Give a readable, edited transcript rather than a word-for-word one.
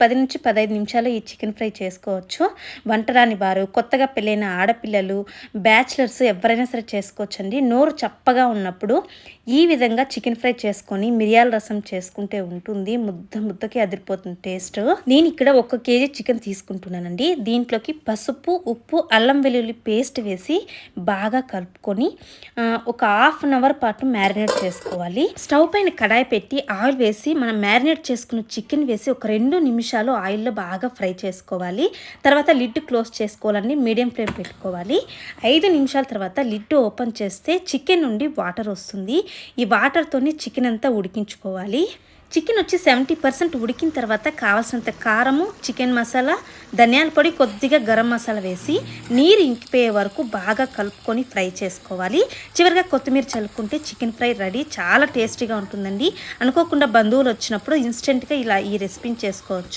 10-15 నిమిషాలు ఈ chicken fry చేసుకోవచ్చు. వంట రాని వారు, కొత్తగా పెళ్ళైన ఆడపిల్లలు, బ్యాచిలర్స్ ఎవరైనా సరే చేసుకోవచ్చండి. నోరు చప్పగా ఉన్నప్పుడు ఈ విధంగా చికెన్ ఫ్రై చేసుకొని మిరియాల రసం చేసుకుంటే ఉంటుంది. ముద్దకి అదిరిపోతుంది టేస్ట్. నేను ఇక్కడ 1 కేజీ చికెన్ తీసుకుంటున్నానండి. దీంట్లోకి పసుపు, ఉప్పు, అల్లం వెల్లుల్లి పేస్ట్ వేసి బాగా కలుపుకొని ఒక హాఫ్ అన్ అవర్ పాటు మ్యారినేట్ చేసుకోవాలి. స్టవ్ పైన కడాయి పెట్టి ఆయిల్ వేసి మనం మ్యారినేట్ చేసుకున్న చికెన్ వేసి ఒక 2 నిమిషాలు ఆయిల్లో బాగా ఫ్రై చేసుకోవాలి. తర్వాత లిడ్ క్లోజ్ చేసుకోవాలండి. మీడియం ఫ్లేమ్ పెట్టుకోవాలి. 5 నిమిషాల తర్వాత లిడ్ ఓపెన్ చేస్తే చికెన్ నుండి వాటర్ వస్తుంది. ఈ వాటర్తోని చికెన్ అంతా ఉడికించుకోవాలి. చికెన్ వచ్చి 70% ఉడికిన తర్వాత కావాల్సినంత కారము, చికెన్ మసాలా, ధనియాల పొడి, కొద్దిగా గరం మసాలా వేసి నీరు ఇంకిపోయే వరకు బాగా కలుపుకొని ఫ్రై చేసుకోవాలి. చివరిగా కొత్తిమీర చల్లుకుంటే చికెన్ ఫ్రై రెడీ. చాలా టేస్టీగా ఉంటుందండి. అనుకోకుండా బంధువులు వచ్చినప్పుడు ఇన్స్టెంట్గా ఇలా ఈ రెసిపీని చేసుకోవచ్చు.